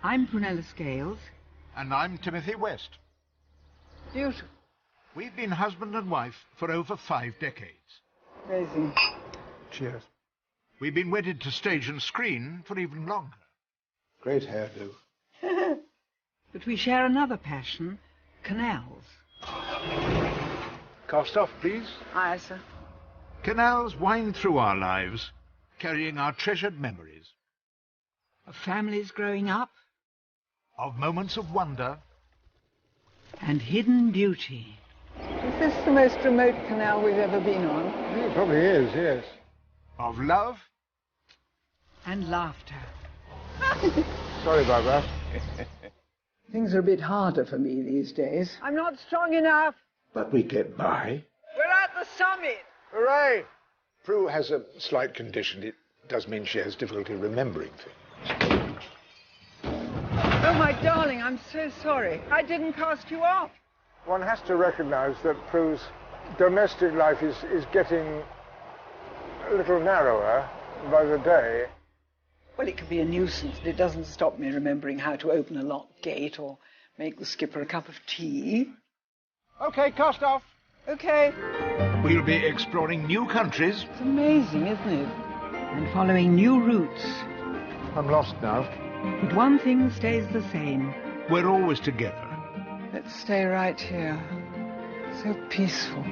I'm Prunella Scales. And I'm Timothy West. Beautiful. We've been husband and wife for over 5 decades. Amazing. Cheers. We've been wedded to stage and screen for even longer. Great hairdo. But we share another passion, canals. Cast off, please. Aye, sir. Canals wind through our lives, carrying our treasured memories. Of families growing up. Of moments of wonder. And hidden beauty. Is this the most remote canal we've ever been on? It probably is, yes. Of love. And laughter. Sorry about that. Things are a bit harder for me these days. I'm not strong enough. But we get by. We're at the summit. Hooray! Prue has a slight condition. It does mean she has difficulty remembering things. Oh, my darling, I'm so sorry. I didn't cast you off. One has to recognise that Prue's domestic life is getting a little narrower by the day. Well, it can be a nuisance, but it doesn't stop me remembering how to open a locked gate or make the skipper a cup of tea. OK, cast off. OK. We'll be exploring new countries. It's amazing, isn't it? And following new routes. I'm lost now. But one thing stays the same. We're always together. Let's stay right here. So peaceful.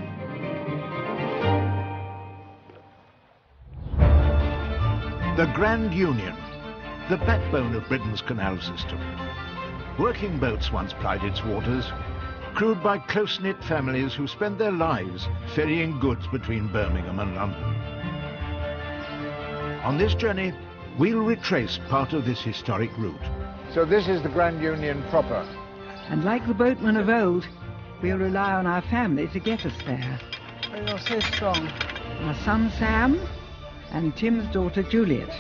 The Grand Union, the backbone of Britain's canal system. Working boats once plied its waters, crewed by close-knit families who spent their lives ferrying goods between Birmingham and London. On this journey, we'll retrace part of this historic route. So this is the Grand Union proper. And like the boatmen of old, we'll rely on our family to get us there. Oh, you're so strong. Our son Sam and Tim's daughter Juliet.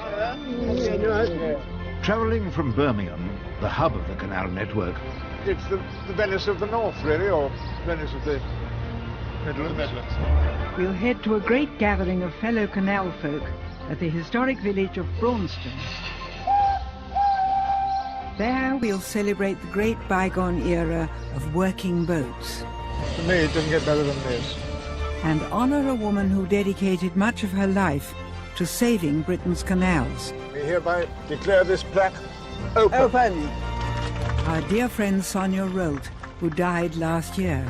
Travelling from Birmingham, the hub of the canal network. It's the Venice of the North, really, or Venice of the Midlands. We'll head to a great gathering of fellow canal folk at the historic village of Braunston. There we'll celebrate the great bygone era of working boats. For me, it doesn't get better than this. And honour a woman who dedicated much of her life to saving Britain's canals. We hereby declare this plaque open. Open. Our dear friend Sonia Rolt, who died last year.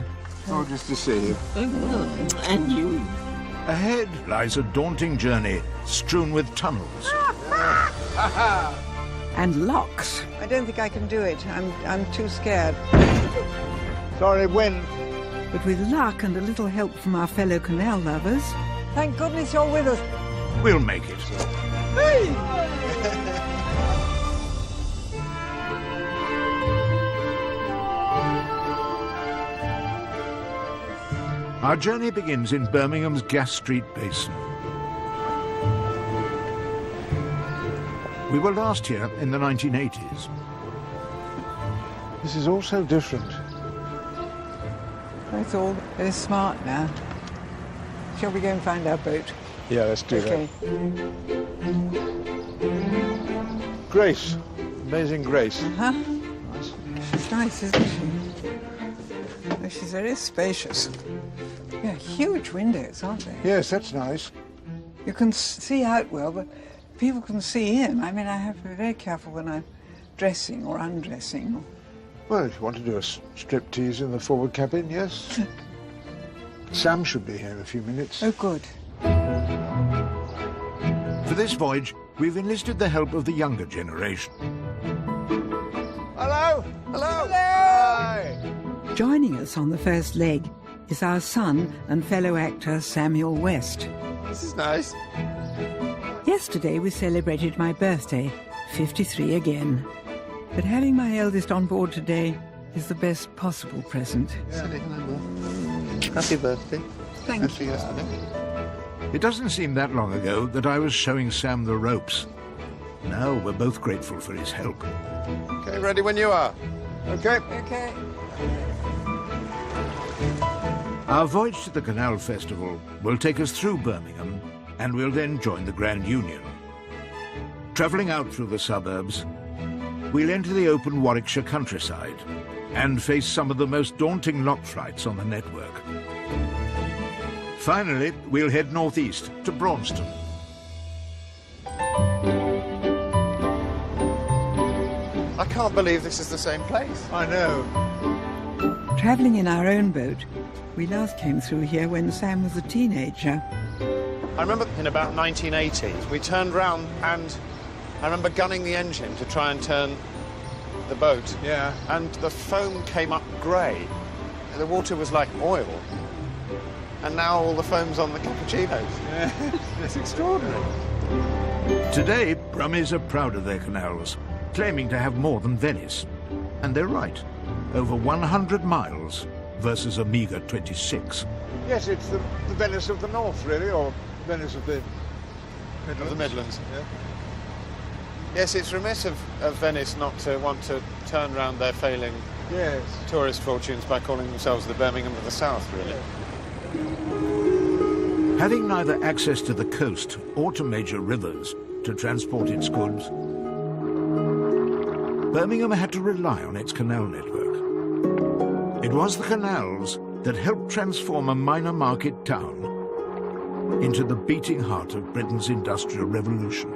Oh, just to see you. And you. Ahead lies a daunting journey strewn with tunnels. And locks. I don't think I can do it. I'm too scared. Sorry, wind. But with luck and a little help from our fellow canal lovers, Thank goodness you're with us. We'll make it. Hey! Our journey begins in Birmingham's Gas Street Basin. We were last here in the 1980s. This is all so different. It's all very smart now. Shall we go and find our boat? Yeah, let's do Okay. that. Grace. Amazing Grace. Huh? She's nice, isn't she? Oh, she's very spacious. Yeah, huge windows, aren't they? Yes, that's nice. You can see out well, but people can see in. I mean, I have to be very careful when I'm dressing or undressing. Well, if you want to do a striptease in the forward cabin, yes. Sam should be here in a few minutes. Oh, good. For this voyage, we've enlisted the help of the younger generation. Hello! Hello! Hello! Hi! joining us on the first leg is our son and fellow actor Samuel West. This is nice. Yesterday we celebrated my birthday, 53 again. But having my eldest on board today is the best possible present. Happy birthday. Thank you. It doesn't seem that long ago that I was showing Sam the ropes. Now we're both grateful for his help. Okay, ready when you are. Okay. Okay. Our voyage to the Canal Festival will take us through Birmingham, and we'll then join the Grand Union. Travelling out through the suburbs, we'll enter the open Warwickshire countryside and face some of the most daunting lock flights on the network. Finally, we'll head northeast to Braunston. I can't believe this is the same place. I know. Travelling in our own boat, we last came through here when Sam was a teenager. I remember in about 1980, we turned round and I remember gunning the engine to try and turn the boat. Yeah. And the foam came up grey. The water was like oil. And now all the foam's on the cappuccinos. Yeah. It's extraordinary. Today, Brummies are proud of their canals, claiming to have more than Venice. And they're right. Over 100 miles versus a meagre 26. Yes, it's the Venice of the North, really, or Venice of the Midlands. Of the Midlands. Yeah. Yes, it's remiss of Venice not to want to turn round their failing Yes. tourist fortunes by calling themselves the Birmingham of the South, really. Having neither access to the coast or to major rivers to transport its goods, Birmingham had to rely on its canal network. It was the canals that helped transform a minor market town into the beating heart of Britain's Industrial Revolution,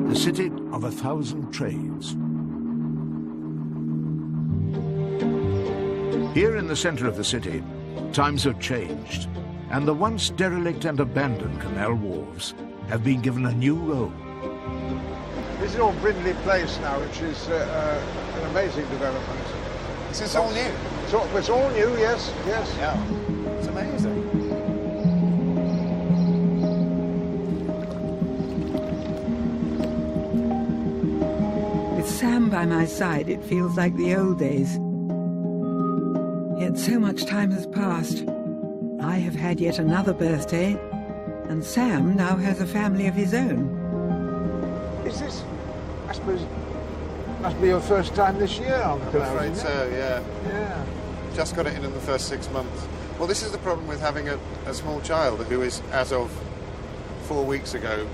the city of 1,000 trades. Here in the centre of the city, times have changed, and the once derelict and abandoned canal wharves have been given a new role. This is all Brindley Place now, which is an amazing development. This is all new. It's all new, yes, yes. Yeah, it's amazing. With Sam by my side, it feels like the old days. Yet so much time has passed. I have had yet another birthday, and Sam now has a family of his own. Is this, I suppose, must be your first time this year on the I'm canal, afraid isn't it? so, yeah. Yeah. Just got it in the first 6 months. Well, this is the problem with having a small child who is, as of 4 weeks ago,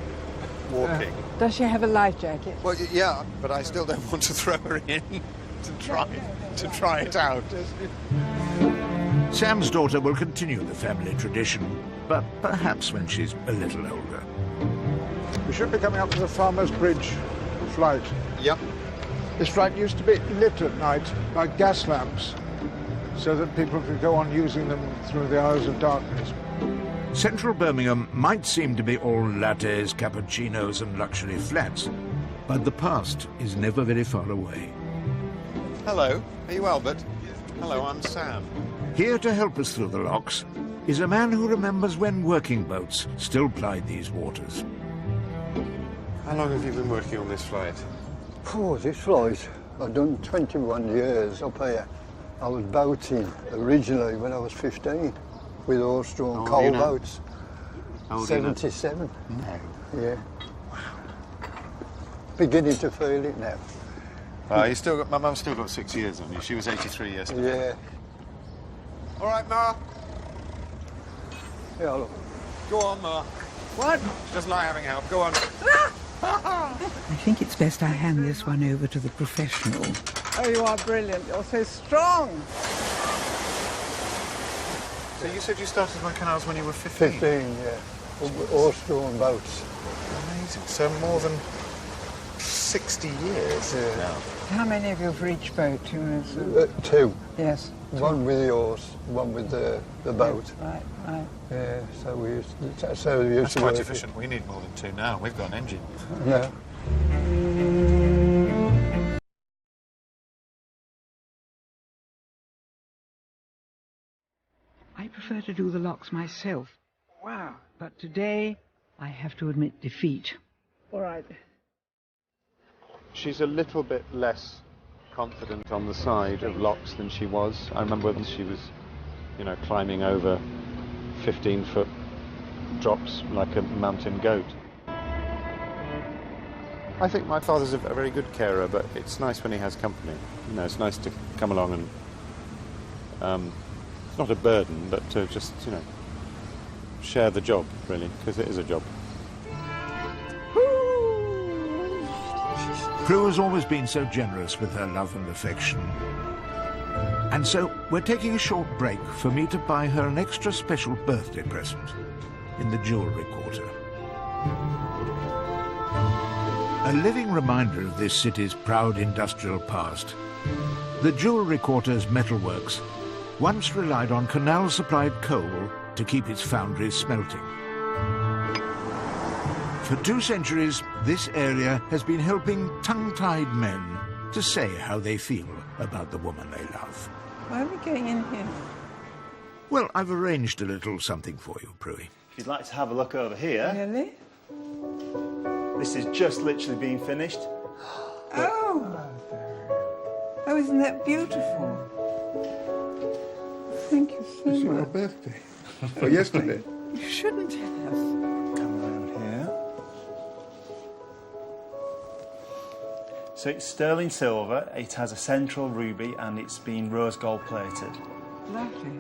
walking. Does she have a life jacket? Well, yeah, but I still don't want to throw her in to try it out. Sam's daughter will continue the family tradition, but perhaps when she's a little older. We should be coming up to the Farmer's Bridge flight. Yep. This flight used to be lit at night by gas lamps so that people could go on using them through the hours of darkness. Central Birmingham might seem to be all lattes, cappuccinos and luxury flats, but the past is never very far away. Hello, are you Albert? Hello, I'm Sam. Here to help us through the locks is a man who remembers when working boats still plied these waters. How long have you been working on this flight? Oh, this flight, I've done 21 years up here. I was boating originally when I was 15 with horse-drawn How old are you coal now? boats. How old are you now? 77, No. yeah. Beginning to feel it now. You still got, my mum's still got 6 years on you. She was 83 yesterday. Yeah. All right, Ma. Yeah, look. Go on, Ma. What? She doesn't like having help. Go on. I think it's best I hand this one over to the professional. Oh, you are brilliant. You're so strong. So you said you started on canals when you were 15? 15, yeah. Horse-drawn boats. Amazing. So more than 60 years Yeah. now. How many of you for each boat? Two. Yes. One with the horse, one with the boat. Right, right. Yeah, so we used to, That's work quite it. efficient. We need more than two now. We've got an engine. Yeah. I prefer to do the locks myself. Wow. But today, I have to admit defeat. All right. She's a little bit less confident on the side of locks than she was. I remember when she was, climbing over 15-foot drops like a mountain goat. I think my father's a very good carer, but it's nice when he has company. It's nice to come along and, it's not a burden, but to just, share the job, really, because it is a job. Prue has always been so generous with her love and affection. And so we're taking a short break for me to buy her an extra special birthday present in the jewellery quarter. A living reminder of this city's proud industrial past, the jewellery quarter's metalworks once relied on canal-supplied coal to keep its foundries smelting. For 2 centuries, this area has been helping tongue-tied men to say how they feel about the woman they love. Why are we going in here? Well, I've arranged a little something for you, Prue. If you'd like to have a look over here, Really? this is just literally being finished. Oh! Oh, isn't that beautiful? Thank you so It's your much. birthday. Or yesterday. You shouldn't have. Come around here. So it's sterling silver, it has a central ruby, and it's been rose gold plated. Lovely.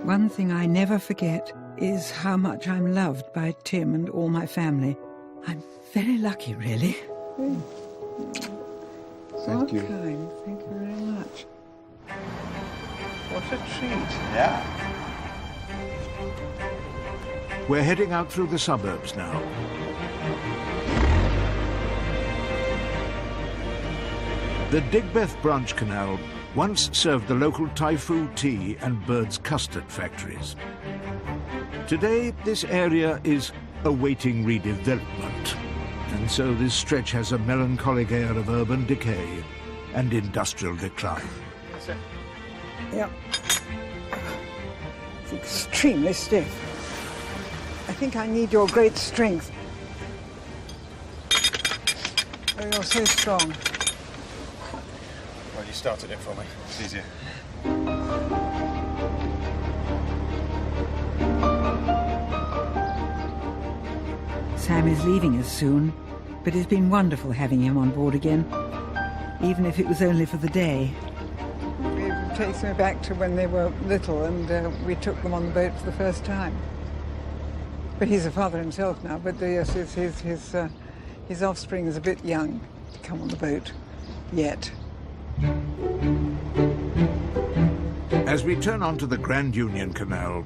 One thing I never forget is how much I'm loved by Tim and all my family. I'm very lucky, really. Thank you. Kind. Thank you very much. What a treat. Yeah. We're heading out through the suburbs now. The Digbeth Branch Canal once served the local Typhoo tea and birds' custard factories. Today, this area is awaiting redevelopment, and so this stretch has a melancholic air of urban decay and industrial decline. Yeah. It's extremely stiff. I think I need your great strength. Oh, you're so strong. Well, you started it for me. It's easier. Sam is leaving us soon, but it's been wonderful having him on board again, even if it was only for the day. It takes me back to when they were little and we took them on the boat for the first time. But he's a father himself now, but yes, his offspring is a bit young to come on the boat yet. As we turn onto the Grand Union Canal,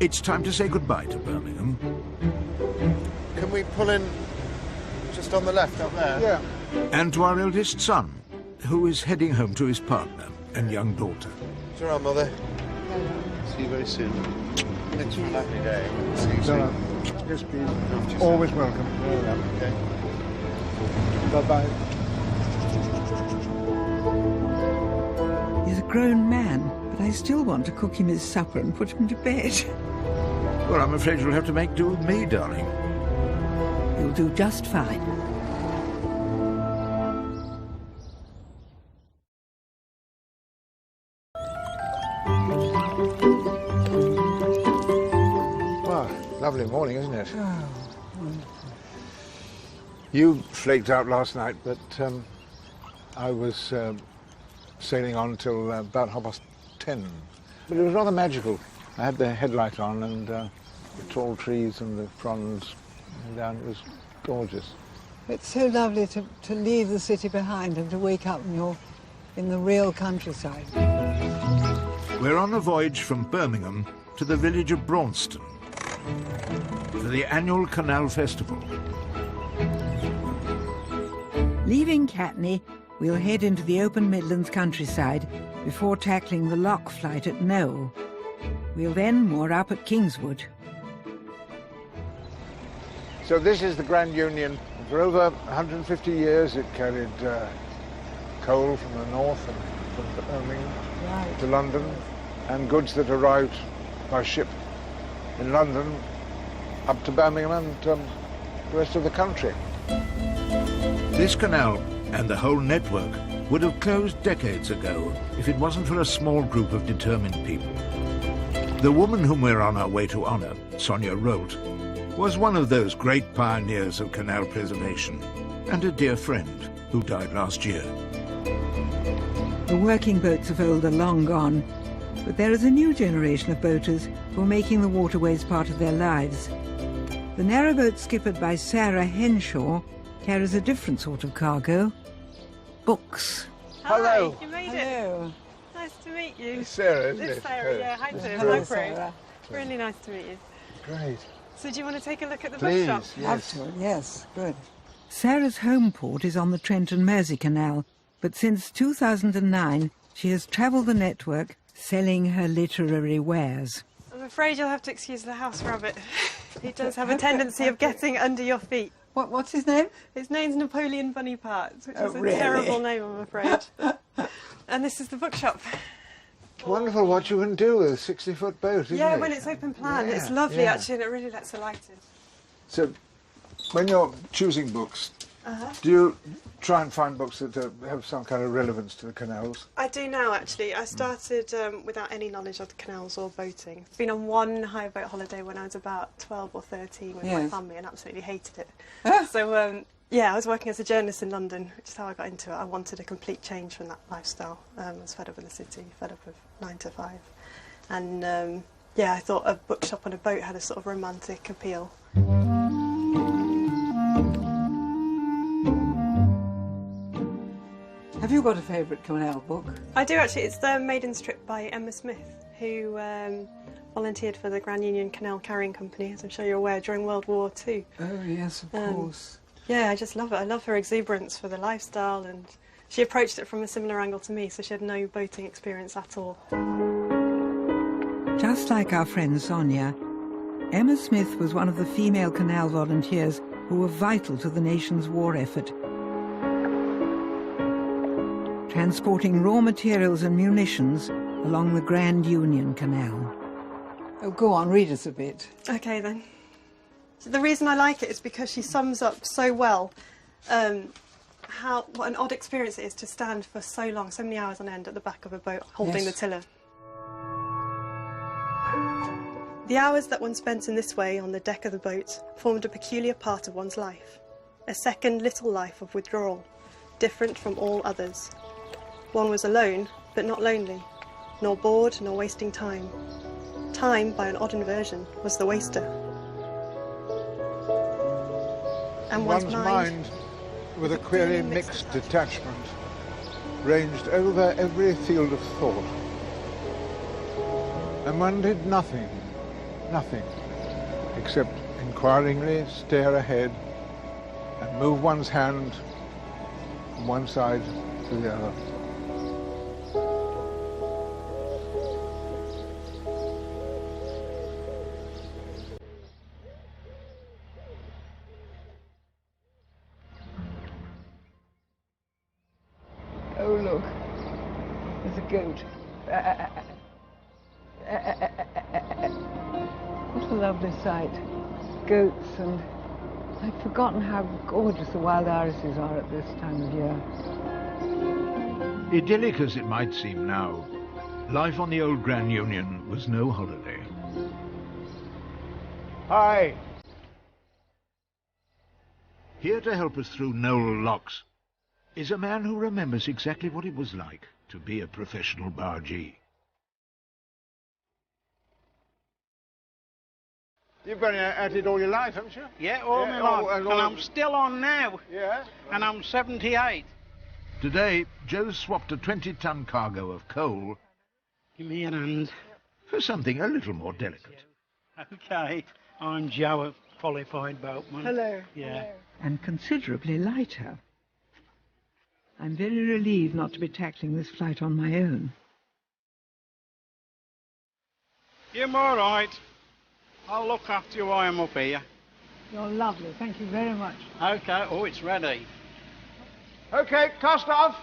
it's time to say goodbye to Birmingham. Can we pull in just on the left up there? Yeah. And to our eldest son, who is heading home to his partner and young daughter. It's all right, Mother. See you very soon. Thanks for a lovely day. See you soon. Yes, please. Always welcome. Okay. Bye-bye. He's a grown man, but I still want to cook him his supper and put him to bed. Well, I'm afraid you'll have to make do with me, darling. You'll do just fine. Well, lovely morning, isn't it? You flaked out last night, but I was sailing on till about 10:30. But it was rather magical. I had the headlight on and the tall trees and the fronds down. It was gorgeous. It's so lovely to leave the city behind and to wake up and in the real countryside. We're on a voyage from Birmingham to the village of Braunston for the annual Canal Festival. Leaving Catney, we'll head into the open Midlands countryside before tackling the lock flight at Knoll. We'll then moor up at Kingswood. So this is the Grand Union. For over 150 years it carried coal from the north and from Birmingham to London, and goods that arrived by ship in London up to Birmingham and the rest of the country. This canal and the whole network would have closed decades ago if it wasn't for a small group of determined people. The woman whom we're on our way to honour, Sonia Rolt, was one of those great pioneers of canal preservation and a dear friend who died last year. The working boats of old are long gone, but there is a new generation of boaters who are making the waterways part of their lives. The narrowboat skippered by Sarah Henshaw carries a different sort of cargo, books. Hello. Hi, you made Hello. it. Nice to meet you. It's Sarah, isn't it? It's Sarah, yeah. Hi, Tim. Hello, Hi, Prue. Sarah. Really nice to meet you. Great. So do you want to take a look at the Please, bookshop? yes. Love to. Yes, good. Sarah's home port is on the Trent and Mersey Canal, but since 2009 she has travelled the network selling her literary wares. I'm afraid you'll have to excuse the house rabbit. He does have a tendency of getting under your feet. What's his name? His name's Napoleon Bunny Parts, which is a really? terrible name, I'm afraid. And this is the bookshop. It's wonderful what you can do with a 60-foot boat, isn't it? Yeah, when it's open plan. Yeah, It's lovely, yeah. actually, and it really lets the light in. So, when you're choosing books, do you try and find books that have some kind of relevance to the canals? I do now, actually. I started without any knowledge of the canals or boating. I've been on one hire boat holiday when I was about 12 or 13 with my Yes. family and absolutely hated it. So, yeah, I was working as a journalist in London, which is how I got into it. I wanted a complete change from that lifestyle. I was fed up with the city, fed up with 9 to 5. And, yeah, I thought a bookshop on a boat had a sort of romantic appeal. Have you got a favourite Canal book? I do, actually. It's The Maiden's Trip by Emma Smith, who volunteered for the Grand Union Canal Carrying Company, as I'm sure you're aware, during World War II. Oh, yes, of course. Yeah, I just love it. I love her exuberance for the lifestyle, and she approached it from a similar angle to me, so she had no boating experience at all. Just like our friend Sonia, Emma Smith was one of the female canal volunteers who were vital to the nation's war effort, transporting raw materials and munitions along the Grand Union Canal. Oh, go on, read us a bit. Okay, then. So the reason I like it is because she sums up so well what an odd experience it is to stand for so long, so many hours on end at the back of a boat holding the tiller. The hours that one spent in this way on the deck of the boat formed a peculiar part of one's life, a second little life of withdrawal, different from all others. One was alone, but not lonely, nor bored, nor wasting time. Time, by an odd inversion, was the waster. And one's mind, with a queerly mixed detachment, ranged over every field of thought. And one did nothing, except inquiringly stare ahead and move one's hand from one side to the other. Oh, look. There's a goat. What a lovely sight. Goats, and I'd forgotten how gorgeous the wild irises are at this time of year. Idyllic as it might seem now, life on the old Grand Union was no holiday. Hi! Here to help us through Noel locks is a man who remembers exactly what it was like to be a professional bargee. You've been at it all your life, haven't you? Yeah, all my life. And I'm still on now. Yeah? And I'm 78. Today, Joe swapped a 20-ton cargo of coal Give me an hand. for something a little more delicate. Okay. I'm Joe, a qualified boatman. Hello. Yeah. And considerably lighter. I'm very relieved not to be tackling this flight on my own. You're all right. I'll look after you while I'm up here. You're lovely. Thank you very much. Okay. Oh, it's ready. Okay, cast off!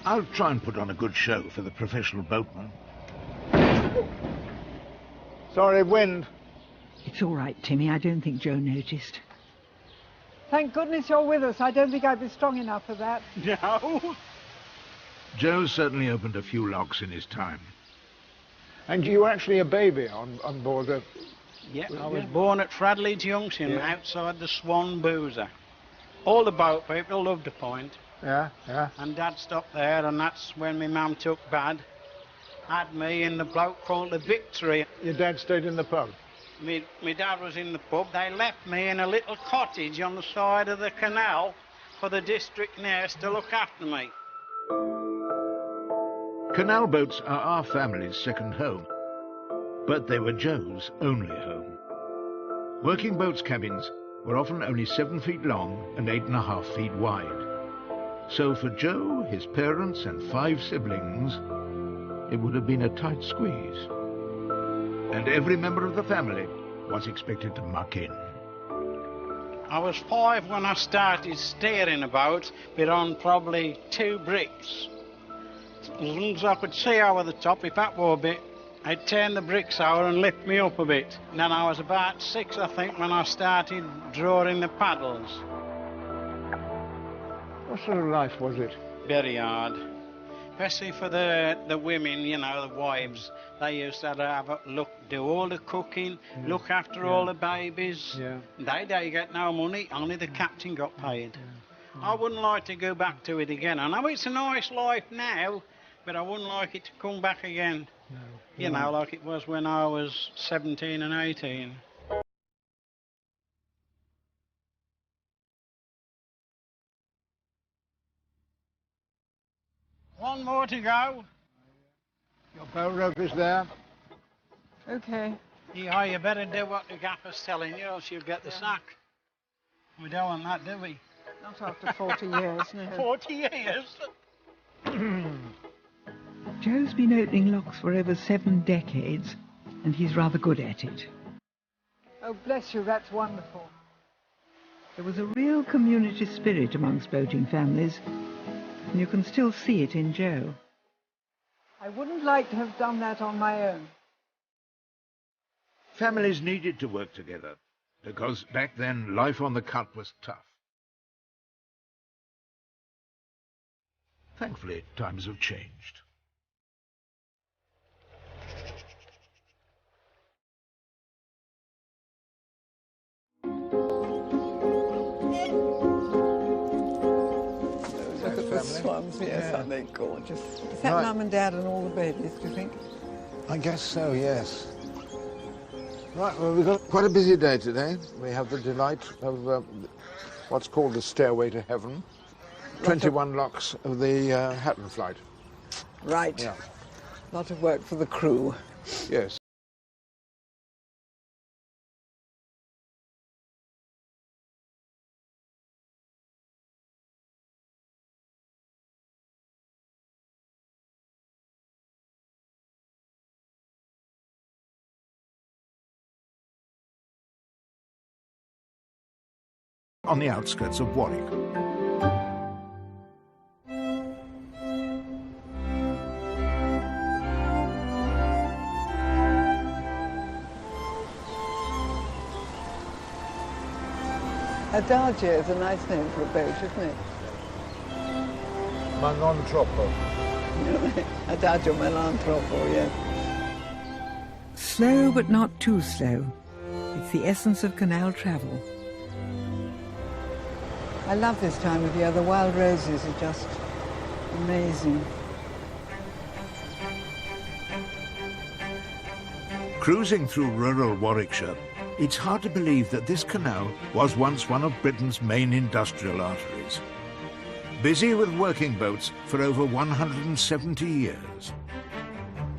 I'll try and put on a good show for the professional boatman. Sorry, wind. It's all right, Timmy. I don't think Joe noticed. Thank goodness you're with us. I don't think I'd be strong enough for that. No. Joe certainly opened a few locks in his time. And you were actually a baby on board a... Yeah, I was born at Fradley Junction, outside the Swan Boozer. All the boat people loved the point. Yeah. And Dad stopped there, and that's when my mum took bad. Had me in the bloke called the Victory. Your dad stayed in the pub? My dad was in the pub. They left me in a little cottage on the side of the canal for the district nurse to look after me. Canal boats are our family's second home, but they were Joe's only home. Working boats' cabins were often only 7 feet long and 8.5 feet wide. So for Joe, his parents and 5 siblings, it would have been a tight squeeze. And every member of the family was expected to muck in. I was 5 when I started steering a boat, but on probably 2 bricks. As long as I could see over the top, if that were a bit, I'd turn the bricks over and lift me up a bit. And then I was about 6, I think, when I started drawing the paddles. What sort of life was it? Very hard. Especially for the women, you know, the wives. They used to have do all the cooking, look after all the babies. They get no money, only the captain got paid. I wouldn't like to go back to it again. I know it's a nice life now, but I wouldn't like it to come back again. You know, like it was when I was 17 and 18. One more to go. Your bow rope is there. Okay. Yeah, you better do what the gaffer's telling you, else you'll get the sack. We don't want that, do we? Not after 40 years, no. 40 years? Joe's been opening locks for over 7 decades, and he's rather good at it. Oh, bless you, that's wonderful. There was a real community spirit amongst boating families, and you can still see it in Joe. I wouldn't like to have done that on my own. Families needed to work together, because back then life on the cut was tough. Thankfully, times have changed. Look at the swans, yes, aren't they gorgeous? Is that Right. Mum and Dad and all the babies, do you think? I guess so, yes. Right, well, we've got quite a busy day today. We have the delight of what's called the Stairway to Heaven. 21 locks of the Hatton flight. Right. Yeah. Lot of work for the crew. Yes. On the outskirts of Warwick. Adagio is a nice name for a boat, isn't it? Ma non troppo. Adagio ma non troppo, yes. Slow but not too slow. It's the essence of canal travel. I love this time of year. The wild roses are just amazing. Cruising through rural Warwickshire, it's hard to believe that this canal was once one of Britain's main industrial arteries. Busy with working boats for over 170 years.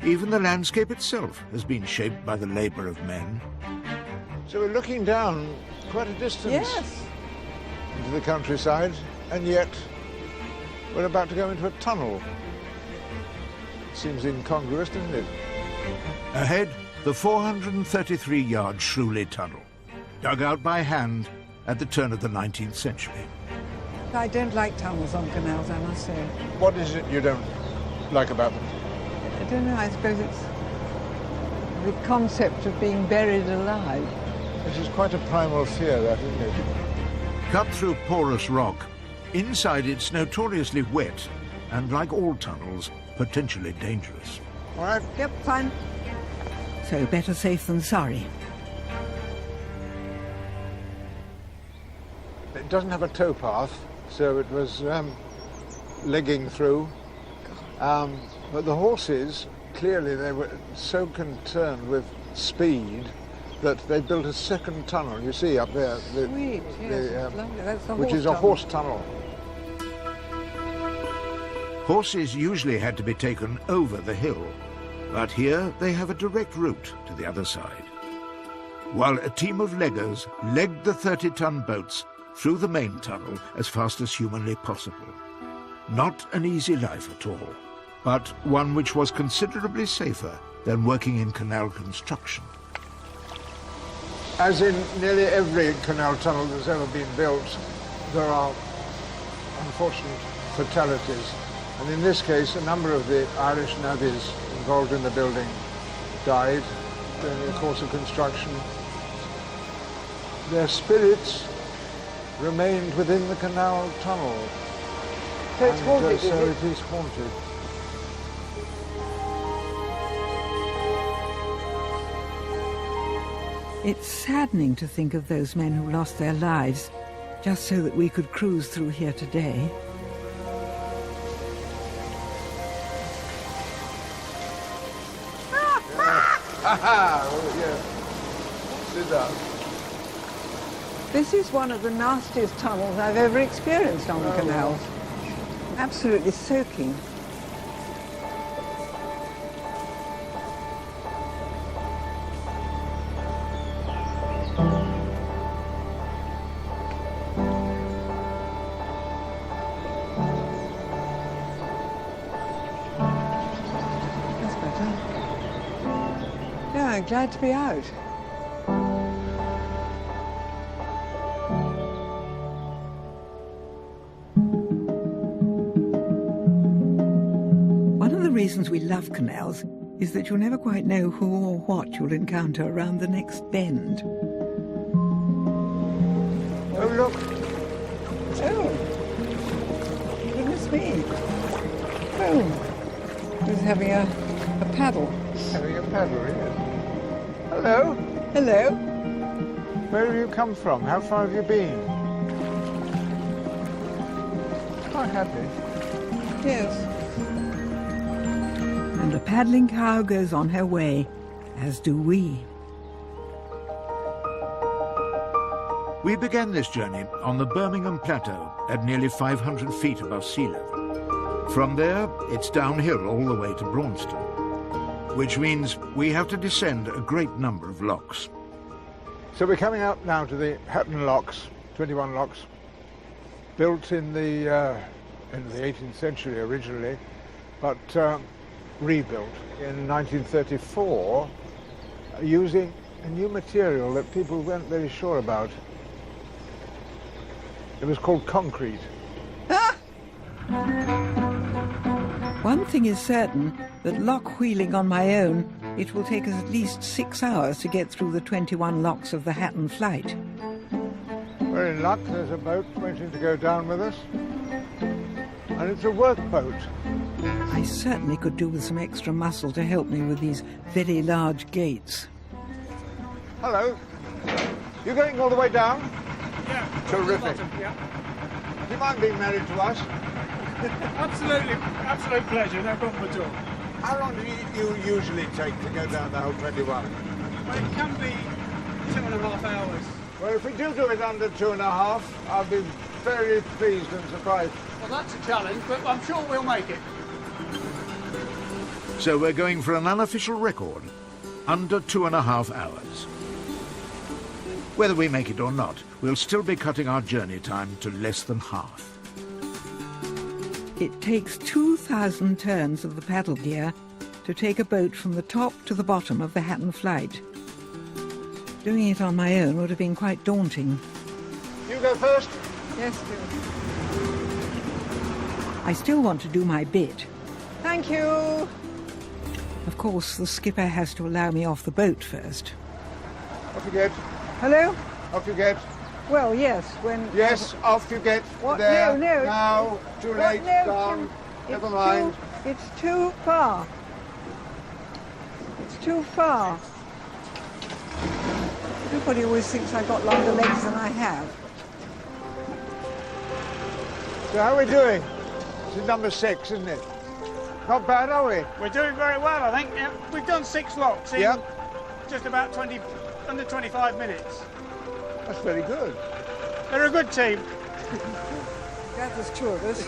Even the landscape itself has been shaped by the labour of men. So we're looking down quite a distance Yes. into the countryside, and yet we're about to go into a tunnel. Seems incongruous, doesn't it? Ahead, the 433-yard Shrewley Tunnel, dug out by hand at the turn of the 19th century. I don't like tunnels on canals, I must say. What is it you don't like about them? I don't know, I suppose it's the concept of being buried alive. This is quite a primal fear, that, isn't it? Cut through porous rock, inside it's notoriously wet and, like all tunnels, potentially dangerous. All right. Yep, fine. So better safe than sorry. It doesn't have a towpath, so it was legging through. But the horses, clearly they were so concerned with speed that they built a second tunnel, you see up there. Sweet, yes, it's lovely. That's the which horse is a tunnel. horse tunnel. Horses usually had to be taken over the hill, but here they have a direct route to the other side. While a team of leggers legged the 30-ton boats through the main tunnel as fast as humanly possible. Not an easy life at all, but one which was considerably safer than working in canal construction. As in nearly every canal tunnel that's ever been built, there are unfortunate fatalities. And in this case, a number of the Irish navvies involved in the building died during the course of construction. Their spirits remained within the canal tunnel. So it's haunted, so it is haunted. It's saddening to think of those men who lost their lives just so that we could cruise through here today. Oh, yeah. Sit down. This is one of the nastiest tunnels I've ever experienced on the canal. Absolutely soaking. That's better. Yeah, I'm glad to be out. The reasons we love canals is that you'll never quite know who or what you'll encounter around the next bend. Oh, look. Oh, goodness me. Oh, he's having a paddle. Having a paddle, yes. Hello. Hello. Where have you come from? How far have you been? Quite happy. Yes. And the paddling cow goes on her way, as do we. We began this journey on the Birmingham Plateau at nearly 500 feet above sea level. From there, it's downhill all the way to Braunston, which means we have to descend a great number of locks. So we're coming out now to the Hatton locks, 21 locks, built in the 18th century originally, but rebuilt in 1934 using a new material that people weren't very sure about. It was called concrete. One thing is certain, that lock wheeling on my own, it will take us at least 6 hours to get through the 21 locks of the Hatton flight. We're in luck, there's a boat waiting to go down with us, and it's a work boat. I certainly could do with some extra muscle to help me with these very large gates. Hello. You going all the way down? Yeah. Terrific. Yeah. Do you mind being married to us? Absolutely. Absolute pleasure. No problem at all. How long do you usually take to go down the whole 21? Well, it can be 2.5 hours. Well, if we do it under 2.5, I'll be very pleased and surprised. Well, that's a challenge, but I'm sure we'll make it. So we're going for an unofficial record, under 2.5 hours. Whether we make it or not, we'll still be cutting our journey time to less than half. It takes 2,000 turns of the paddle gear to take a boat from the top to the bottom of the Hatton flight. Doing it on my own would have been quite daunting. You go first? Yes, dear. I still want to do my bit. Thank you. Of course, the skipper has to allow me off the boat first. Off you get. Hello? Off you get. Well, yes, when... Yes, off you get. What? There. No. Now, too late. No, Down. it's Never mind. It's too far. It's too far. Everybody always thinks I've got longer legs than I have. So how are we doing? This is number 6, isn't it? Not bad, are we? We're doing very well, I think. Yeah, we've done 6 locks in just about under 25 minutes. That's very good. They're a good team. Glad there's 2 of us.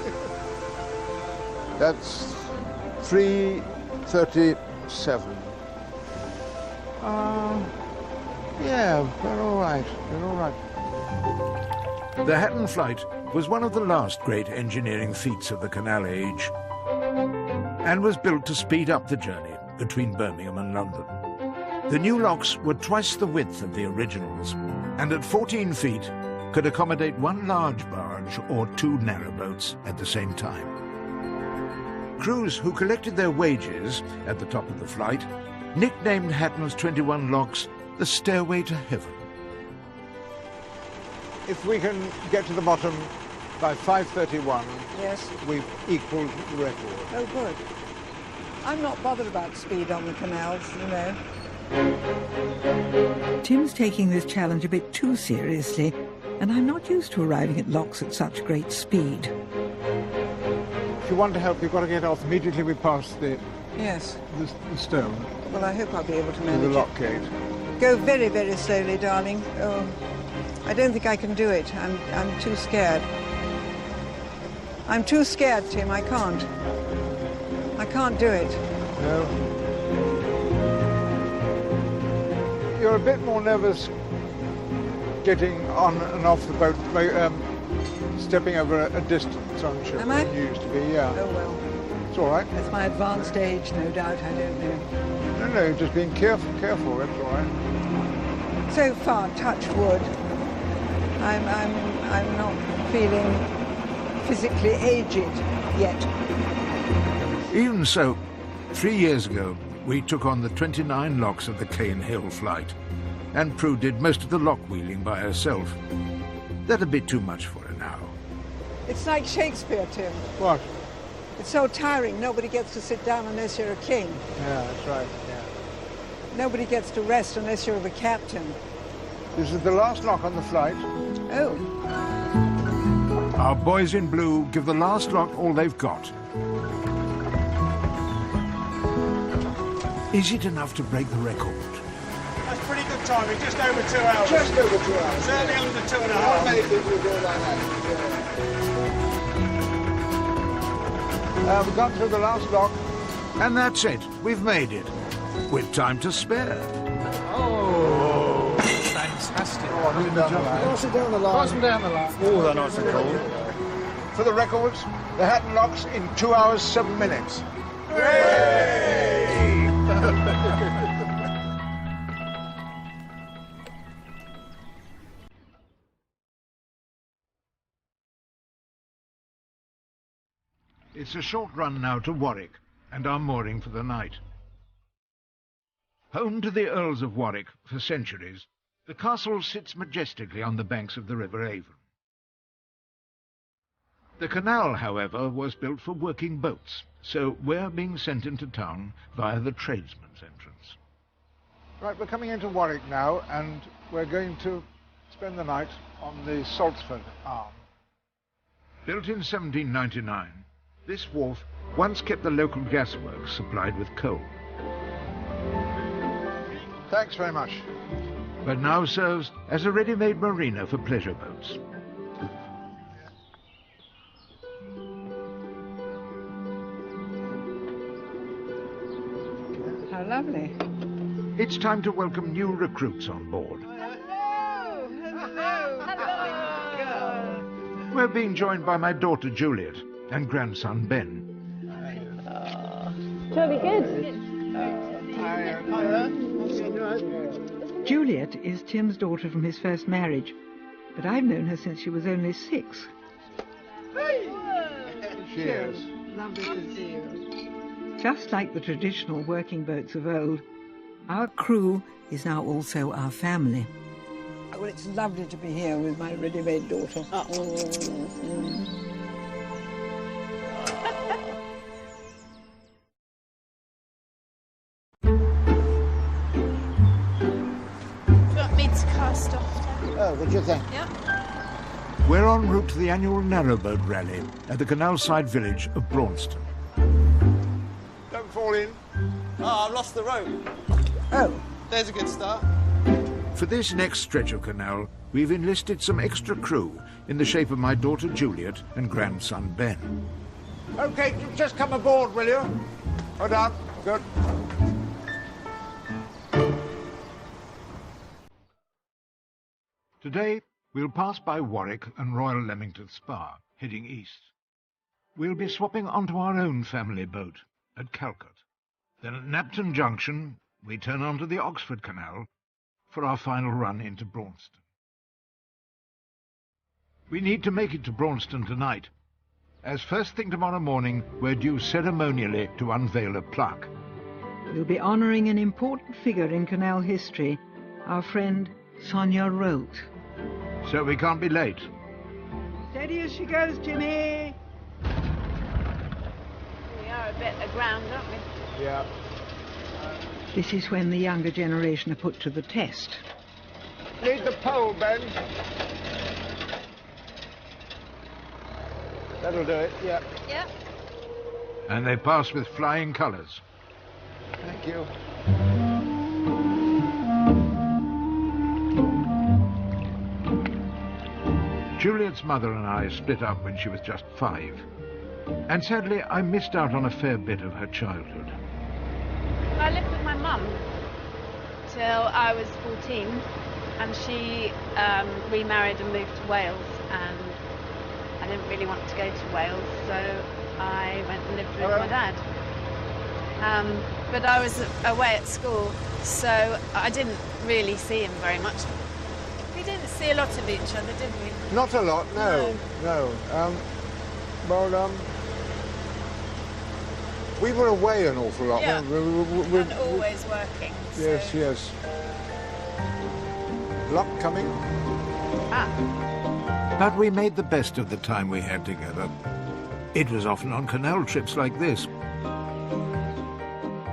That's 3:37. Yeah, we're all right. We're all right. The Hatton flight was one of the last great engineering feats of the Canal age and was built to speed up the journey between Birmingham and London. The new locks were twice the width of the originals and at 14 feet could accommodate one large barge or two narrowboats at the same time. Crews who collected their wages at the top of the flight nicknamed Hatton's 21 locks the Stairway to Heaven. If we can get to the bottom by 5:31, Yes. we've equalled the record. Oh, good. I'm not bothered about speed on the canals, you know. Tim's taking this challenge a bit too seriously, and I'm not used to arriving at locks at such great speed. If you want to help, you've got to get off immediately we pass the Yes. stone, Well, I hope I'll be able to the manage lock it. gate. Go very, very slowly, darling. Oh, I don't think I can do it. I'm too scared. I'm too scared, Tim. I can't do it. No. You're a bit more nervous getting on and off the boat, stepping over a distance, aren't you? Am I? Than you used to be, yeah. Oh, well. It's all right. That's my advanced age, no doubt. I don't know. No, just being careful, that's all right. So far, touch wood, I'm not feeling physically aged yet. Even so, 3 years ago, we took on the 29 locks of the Cane Hill flight, and Prue did most of the lock wheeling by herself. That's a bit too much for her now. It's like Shakespeare, Tim. What? It's so tiring. Nobody gets to sit down unless you're a king. Yeah, that's right, yeah. Nobody gets to rest unless you're the captain. This is the last lock on the flight. Oh. Our boys in blue give the last lock all they've got. Is it enough to break the record? That's pretty good timing, just over 2 hours. Just over 2 hours. Certainly under 2.5. Not many people do it like that. We've gone through the last lock. And that's it. We've made it. With time to spare. Oh, fantastic. Cross it down the line. Cross it down the line. Cross them down the line. Oh, they're nice and cold. For the records, the Hatton locks in 2 hours, 7 minutes. It's a short run now to Warwick and our mooring for the night. Home to the Earls of Warwick for centuries, the castle sits majestically on the banks of the River Avon. The canal, however, was built for working boats, so we're being sent into town via the tradesman's entrance. Right, we're coming into Warwick now, and we're going to spend the night on the Saltsford Arm. Built in 1799, this wharf once kept the local gasworks supplied with coal, Thanks very much. but now serves as a ready-made marina for pleasure boats. How lovely. It's time to welcome new recruits on board. Hello. We're being joined by my daughter Juliet and grandson Ben. Jolly good. Juliet is Tim's daughter from his first marriage, but I've known her since she was only 6. Cheers. Lovely to see you. Just like the traditional working boats of old, our crew is now also our family. Well, it's lovely to be here with my ready-made daughter. Oh, what do you think? We're en route to the annual narrowboat rally at the canal-side village of Braunston. Don't fall in. Oh, I've lost the rope. Oh. There's a good start. For this next stretch of canal, we've enlisted some extra crew in the shape of my daughter Juliet and grandson Ben. OK, just come aboard, will you? Well done. Good. Today, we'll pass by Warwick and Royal Leamington Spa, heading east. We'll be swapping onto our own family boat at Calcutta. Then at Napton Junction, we turn onto the Oxford Canal for our final run into Braunston. We need to make it to Braunston tonight, as first thing tomorrow morning, we're due ceremonially to unveil a plaque. We'll be honouring an important figure in canal history, our friend Sonia Rolt. So we can't be late. Steady as she goes, Jimmy! We are a bit aground, aren't we? Yeah. This is when the younger generation are put to the test. Need the pole, Ben. That'll do it, yeah. Yeah. And they pass with flying colours. Thank you. Juliet's mother and I split up when she was just 5. And sadly, I missed out on a fair bit of her childhood. I lived with my mum till I was 14, and she remarried and moved to Wales, and I didn't really want to go to Wales, so I went and lived with my dad. But I was away at school, so I didn't really see him very much. We didn't see a lot of each other, did we? Not a lot, no. Well, we were away an awful lot. Yeah, we and always working. So. Yes, yes. Luck coming. But we made the best of the time we had together. It was often on canal trips like this.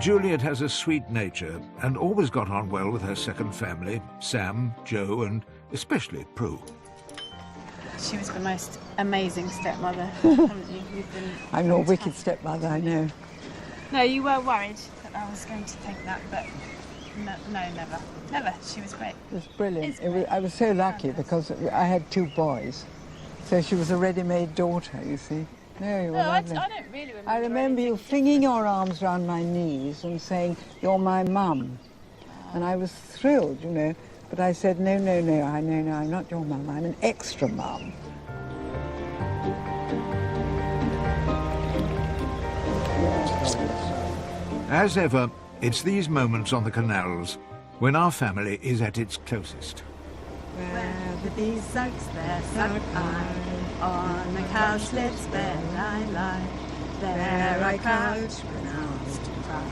Juliet has a sweet nature and always got on well with her second family, Sam, Joe, and especially Prue. She was the most amazing stepmother, haven't you? You've been I'm your wicked stepmother, I know. No, you were worried that I was going to think that, but no, never. Never. She was great. It was brilliant. I was so lucky because I had 2 boys. So she was a ready-made daughter, you see. No, you were lovely. I don't really remember. I remember you flinging your arms around my knees and saying, "You're my mum." And I was thrilled, you know. But I said, no, I'm not your mum. I'm an extra mum. As ever, it's these moments on the canals when our family is at its closest. Where the bees sucks their suck I, on the cowslips bed I lie. There I couch pronounced to cry.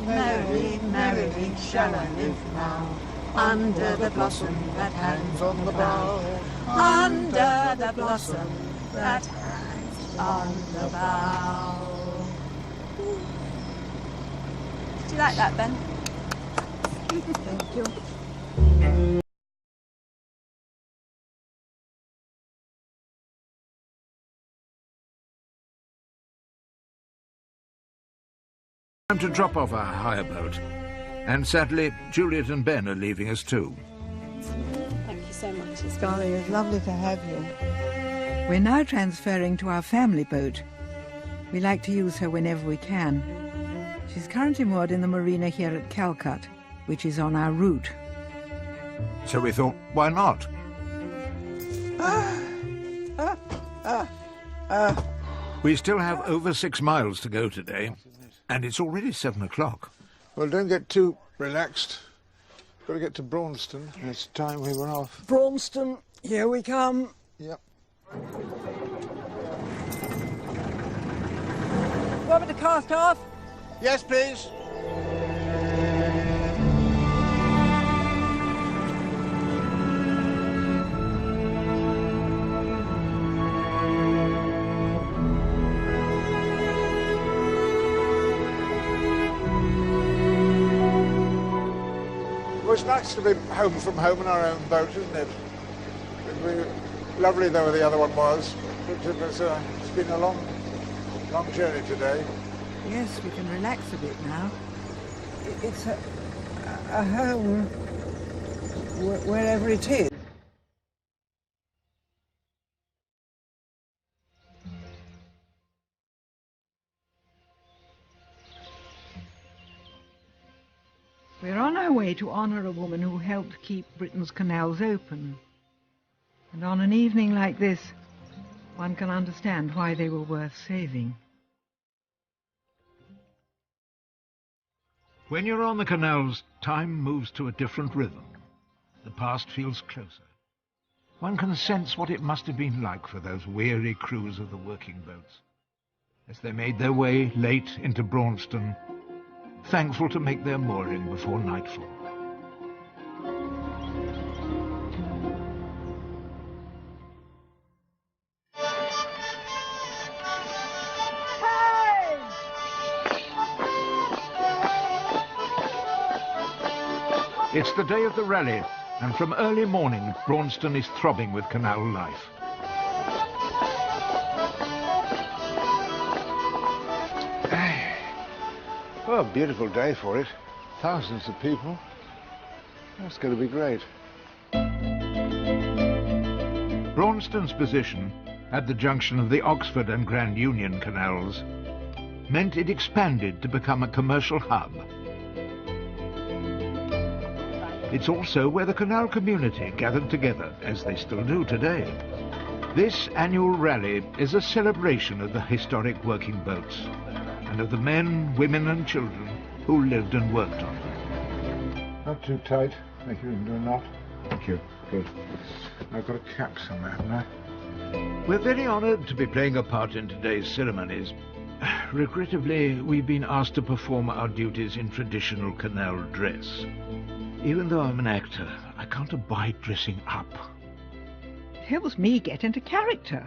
Merrily, merrily shall I live now, under the blossom that hangs on the bough, under the blossom that hangs on the bough. Do you like that, Ben? Thank you. Time to drop off our hire boat. And sadly, Juliet and Ben are leaving us too. Thank you so much. Darling, it's lovely to have you. We're now transferring to our family boat. We like to use her whenever we can. She's currently moored in the marina here at Calcutta, which is on our route. So we thought, why not? We still have over 6 miles to go today, and it's already 7 o'clock. Well, don't get too relaxed. Got to get to Braunston. It's time we were off. Braunston, here we come. Yep. Want me to cast off? Yes, please. Well, it's nice to be home from home in our own boat, isn't it? Lovely though the other one was. It's been a long journey today. Yes, we can relax a bit now. It's a home wherever it is. We're on our way to honour a woman who helped keep Britain's canals open. And on an evening like this, one can understand why they were worth saving. When you're on the canals, time moves to a different rhythm. The past feels closer. One can sense what it must have been like for those weary crews of the working boats, as they made their way late into Braunston, thankful to make their mooring before nightfall. It's the day of the rally, and from early morning, Braunston is throbbing with canal life. Well, a beautiful day for it. Thousands of people. That's going to be great. Braunston's position at the junction of the Oxford and Grand Union canals meant it expanded to become a commercial hub. It's also where the canal community gathered together, as they still do today. This annual rally is a celebration of the historic working boats and of the men, women and children who lived and worked on them. Not too tight. Thank you. Do a knot. Thank you. Good. I've got a cap somewhere, haven't I? We're very honoured to be playing a part in today's ceremonies. Regrettably, we've been asked to perform our duties in traditional canal dress. Even though I'm an actor, I can't abide dressing up. It helps me get into character.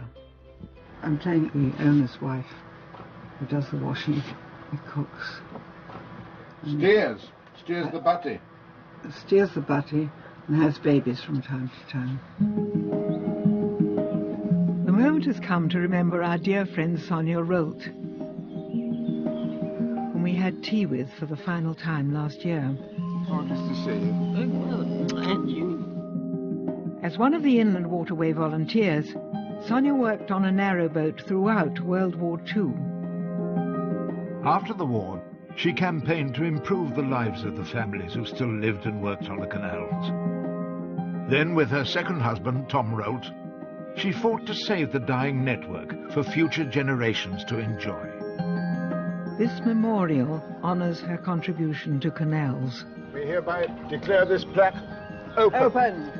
I'm playing the owner's wife, who does the washing, who cooks. Steers the butty. Steers the butty and has babies from time to time. The moment has come to remember our dear friend Sonia Rolt, whom we had tea with for the final time last year. Oh, nice to see you. And you. As one of the Inland Waterway volunteers, Sonia worked on a narrowboat throughout World War II. After the war, she campaigned to improve the lives of the families who still lived and worked on the canals. Then, with her second husband, Tom Rolt, she fought to save the dying network for future generations to enjoy. This memorial honours her contribution to canals. We hereby declare this plaque open.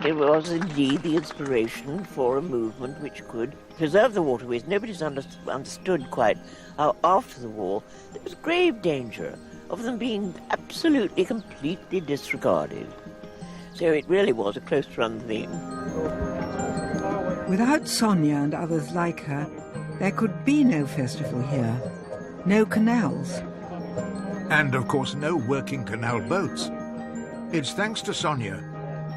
It was indeed the inspiration for a movement which could preserve the waterways. Nobody's understood quite how after the war there was grave danger of them being absolutely, completely disregarded. So it really was a close-run thing. Without Sonia and others like her, there could be no festival here, no canals. And, of course, no working canal boats. It's thanks to Sonia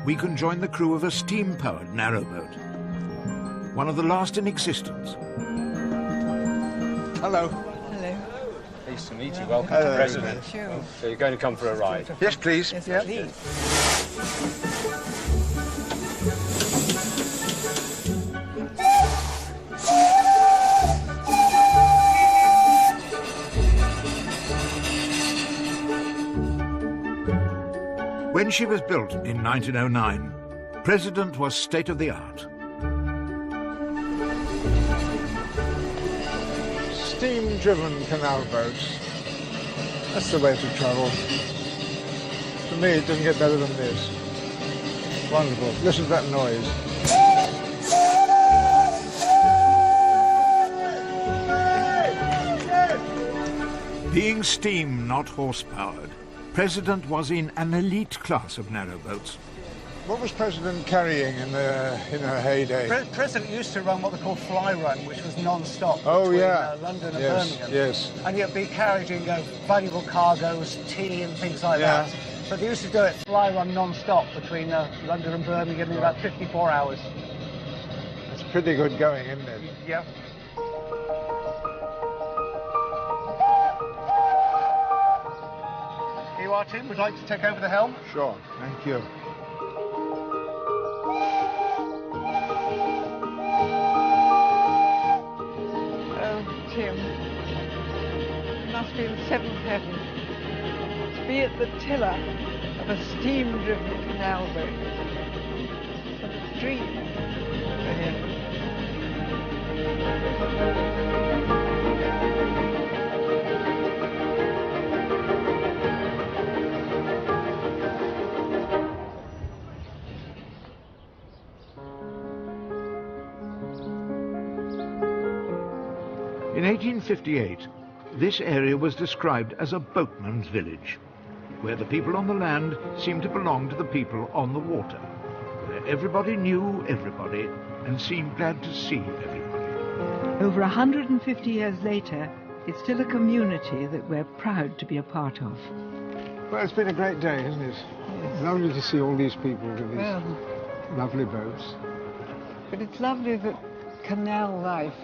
we can join the crew of a steam-powered narrowboat, one of the last in existence. Hello. Hello. Pleased to meet you. Welcome Hello. to President. Sure. So you're going to come for a ride? Yes, please. Yes, Yep. please. When she was built in 1909, President was state-of-the-art. Steam-driven canal boats. That's the way to travel. For me, it doesn't get better than this. Wonderful. Listen to that noise. Being steam, not horse-powered, President was in an elite class of narrowboats. What was President carrying in her heyday? President used to run what they call fly run, which was non-stop between London and yes, Birmingham. Yes. And you'd be carrying valuable cargoes, tea and things like that. But they used to do it fly run non-stop between London and Birmingham in about 54 hours. It's pretty good going, isn't it? Yeah. Here you are, Tim. Would you like to take over the helm? Sure. Thank you. Oh, Tim. seventh heaven to be at the tiller of a steam-driven canal boat. It's a dream for him. In 1858, this area was described as a boatman's village, where the people on the land seemed to belong to the people on the water, where everybody knew everybody and seemed glad to see everybody. Over 150 years later, it's still a community that we're proud to be a part of. Well, it's been a great day, hasn't it? It's lovely to see all these people with these lovely boats. But it's lovely that canal life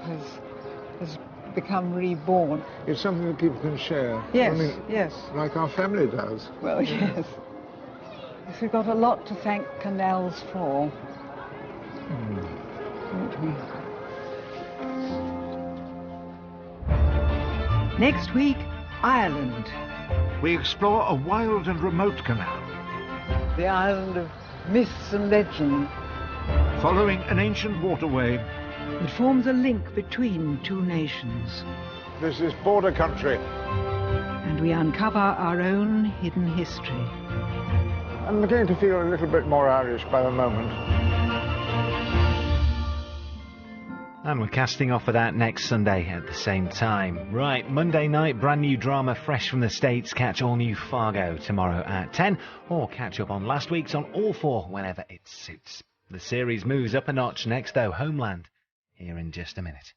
has become reborn. It's something that people can share. Yes, I mean, yes. Like our family does. Well, yes. Yes, we've got a lot to thank canals for. Don't we? Next week, Ireland. We explore a wild and remote canal. The island of myths and legend. Following an ancient waterway. It forms a link between two nations. This is border country. And we uncover our own hidden history. I'm beginning to feel a little bit more Irish by the moment. And we're casting off for that next Sunday at the same time. Right, Monday night, brand new drama fresh from the States. Catch all new Fargo tomorrow at 10, or catch up on last week's on All 4 whenever it suits. The series moves up a notch next, though. Homeland, here in just a minute.